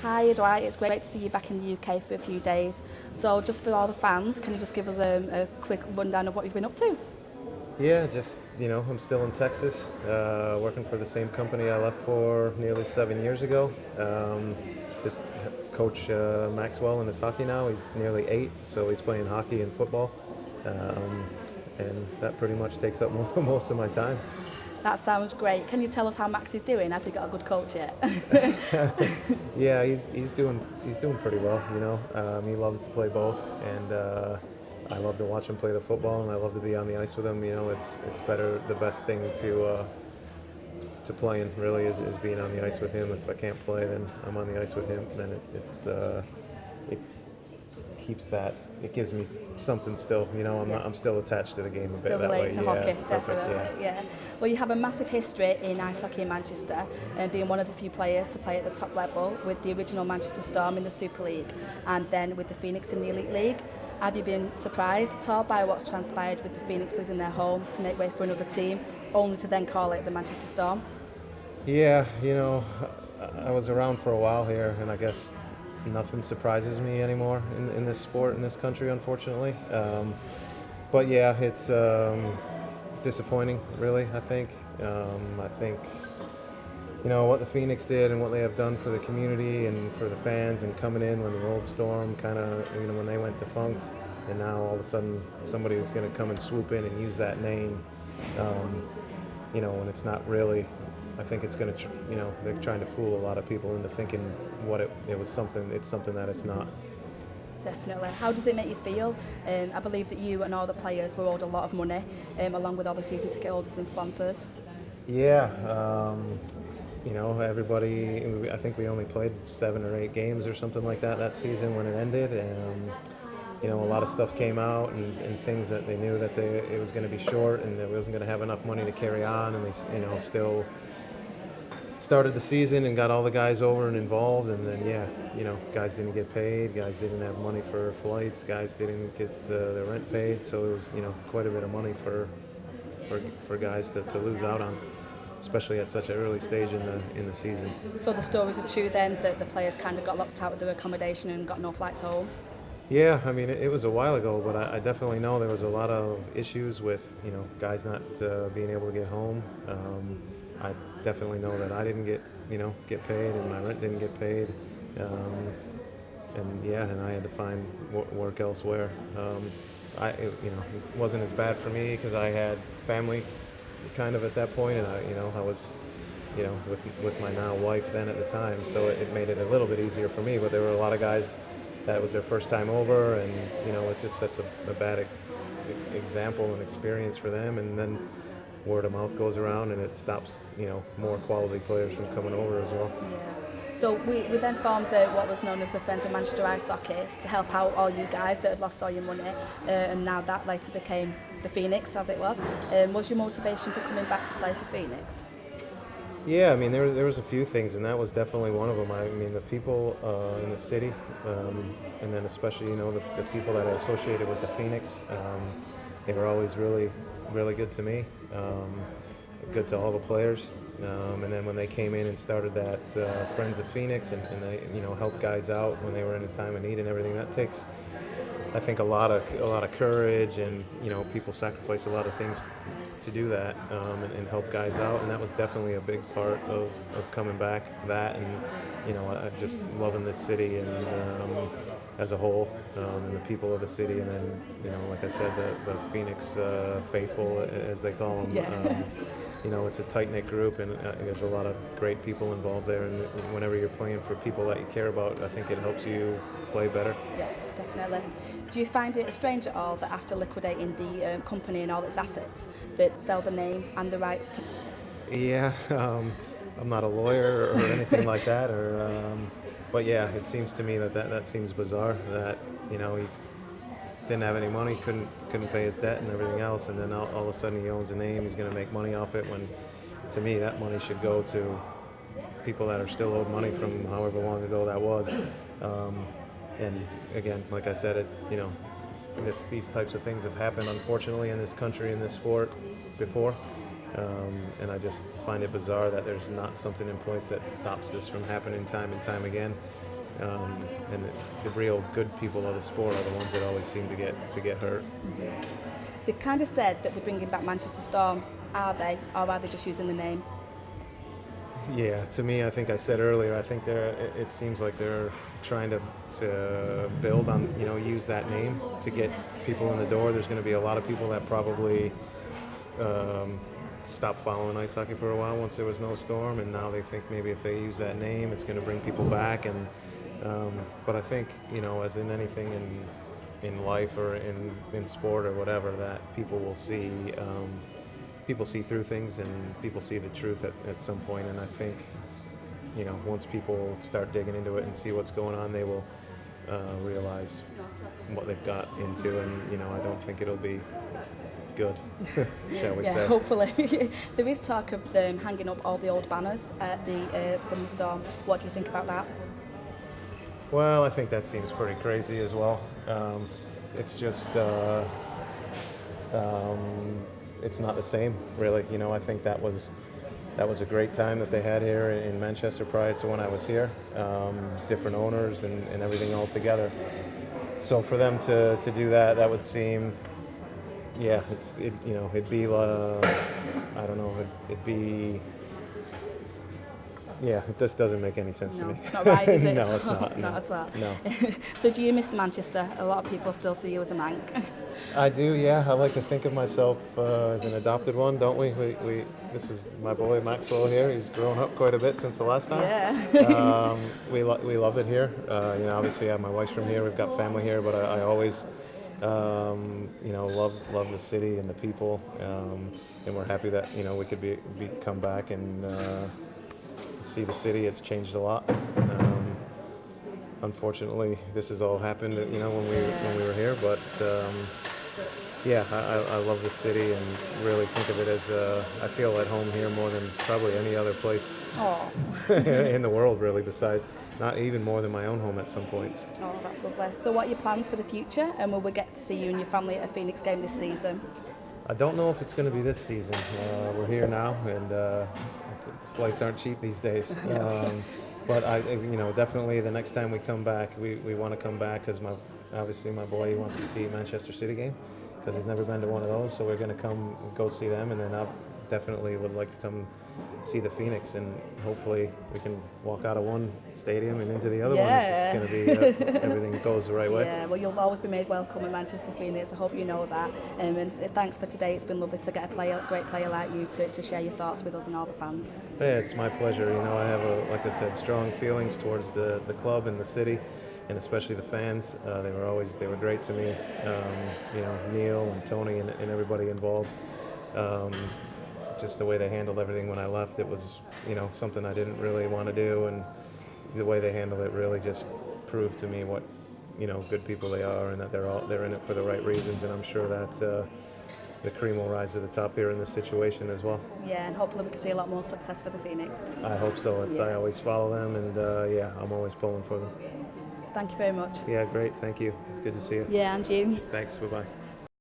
Hi Dwight, it's great to see you back in the UK for a few days. So just for all the fans, can you just give us a quick rundown of what you've been up to? Yeah, just, I'm still in Texas, working for the same company I left for nearly 7 years ago. Just coach Maxwell in his hockey now. He's nearly 8, so he's playing hockey and football. Um, and that pretty much takes up most of my time. That sounds great. Can you tell us how Max is doing? Has he got a good coach yet? Yeah, he's doing pretty well. He loves to play both, and I love to watch him play the football, and I love to be on the ice with him. It's better. The best thing to playing really is being on the ice with him. If I can't play, then I'm on the ice with him. Then it keeps that. It gives me something still. I'm still attached to the game a Still bit that way. related to Yeah, hockey, perfect. definitely. Yeah. Well, you have a massive history in ice hockey in Manchester, and being one of the few players to play at the top level with the original Manchester Storm in the Super League, and then with the Phoenix in the Elite League. Have you been surprised at all by what's transpired with the Phoenix losing their home to make way for another team, only to then call it the Manchester Storm? Yeah, I was around for a while here, and I guess nothing surprises me anymore in this sport, in this country, unfortunately. But yeah, it's disappointing, really, I think. I think, what the Phoenix did and what they have done for the community and for the fans and coming in when the old Storm kind of, when they went defunct, and now all of a sudden somebody is going to come and swoop in and use that name. Um, when it's not really. I think it's going to, they're trying to fool a lot of people into thinking what it was something. It's something that it's not. Definitely. How does it make you feel? I believe that you and all the players were owed a lot of money, along with all the season ticket holders and sponsors. Yeah, everybody. I think we only played 7 or 8 games or something like that season when it ended, and a lot of stuff came out and things that they knew that it was going to be short and it wasn't going to have enough money to carry on, and they, still started the season and got all the guys over and involved, and then guys didn't get paid, guys didn't have money for flights, guys didn't get their rent paid, so it was quite a bit of money for guys to lose out on, especially at such an early stage in the season. So the stories are true then that the players kind of got locked out of their accommodation and got no flights home? Yeah, I mean it was a while ago, but I definitely know there was a lot of issues with guys not being able to get home. I definitely know that I didn't get paid, and my rent didn't get paid, and I had to find work elsewhere. It wasn't as bad for me because I had family kind of at that point, and I was with my now wife then at the time, so it made it a little bit easier for me. But there were a lot of guys that was their first time over, and it just sets a bad example and experience for them, and then word of mouth goes around, and it stops more quality players from coming over as well. Yeah. So we then formed what was known as the Friends of Manchester Ice Hockey to help out all you guys that had lost all your money, and now that later became the Phoenix, as it was. Was your motivation for coming back to play for Phoenix? Yeah, I mean there was a few things, and that was definitely one of them. I mean the people in the city, and then especially the people that are associated with the Phoenix, they were always really good to me, good to all the players, and then when they came in and started that Friends of Phoenix, and they helped guys out when they were in a time of need and everything, that takes, I think, a lot of courage, and people sacrifice a lot of things to do that, and help guys out, and that was definitely a big part of coming back. That, and just loving this city and as a whole, and the people of the city, and then like I said, the Phoenix faithful, as they call them. Yeah. It's a tight-knit group, and there's a lot of great people involved there, and whenever you're playing for people that you care about, I think it helps you play better. Yeah, definitely. Do you find it strange at all that after liquidating the company and all its assets, that sell the name and the rights to? Yeah, I'm not a lawyer or anything like that, but yeah, it seems to me that seems bizarre, that he didn't have any money, couldn't pay his debt and everything else, and then all of a sudden he owns a name, he's going to make money off it, when to me that money should go to people that are still owed money from however long ago that was. And again, like I said, these types of things have happened, unfortunately, in this country, in this sport before. And I just find it bizarre that there's not something in place that stops this from happening time and time again. And the real good people of the sport are the ones that always seem to get hurt. They kind of said that they're bringing back Manchester Storm. Are they, or are they just using the name? Yeah, to me, I think I said earlier, I think it seems like they're trying to build on, use that name to get people in the door. There's going to be a lot of people that probably stopped following ice hockey for a while once there was no Storm, and now they think maybe if they use that name, it's going to bring people back. And but I think, as in anything in life or in sport or whatever, that people will see. People see through things, and people see the truth at some point. And I think, once people start digging into it and see what's going on, they will realize what they've got into. And, I don't think it'll be good, shall we say. Yeah, hopefully. There is talk of them hanging up all the old banners at from the Storm. What do you think about that? Well, I think that seems pretty crazy as well. It's just... it's not the same, really. I think that was a great time that they had here in Manchester prior to when I was here. Different owners and everything all together. So for them to do that, that would seem, yeah, it'd be, I don't know, it'd be. Yeah, it just doesn't make any sense to me. It's not right, is it? No, it's not. Not at all. No. So do you miss Manchester? A lot of people still see you as a Manc. I do, yeah. I like to think of myself as an adopted one, don't we? This is my boy Maxwell here. He's grown up quite a bit since the last time. Yeah. We love it here. Obviously, my wife's from here. We've got family here, but I always, love the city and the people, and we're happy that we could come back and see the city. It's changed a lot. Unfortunately, this has all happened, when we were here. But I love the city and really think of it as I feel at home here more than probably any other place in the world, really. Besides, not even more than my own home at some points. Oh, that's lovely. So, what are your plans for the future? And will we get to see you and your family at a Phoenix game this season? I don't know if it's going to be this season. We're here now, and flights aren't cheap these days. But definitely the next time we come back, we want to come back because obviously my boy wants to see a Manchester City game because he's never been to one of those. So we're going to go see them, and then I definitely would like to come see the Phoenix, and hopefully we can walk out of one stadium and into the other one. It's going to be everything goes the right way. Yeah, well, you'll always be made welcome in Manchester Phoenix. I hope you know that. And thanks for today. It's been lovely to get a great player like you to share your thoughts with us and all the fans. Yeah, it's my pleasure. I have, like I said, strong feelings towards the club and the city, and especially the fans. They were great to me. Neil and Tony and everybody involved. Just the way they handled everything when I left, it was, something I didn't really want to do, and the way they handled it really just proved to me what, good people they are, and that they're in it for the right reasons, and I'm sure that the cream will rise to the top here in this situation as well. Yeah, and hopefully we can see a lot more success for the Phoenix. I hope so. I always follow them, and I'm always pulling for them. Thank you very much. Yeah, great. Thank you. It's good to see you. Yeah, and you. Thanks. Bye-bye.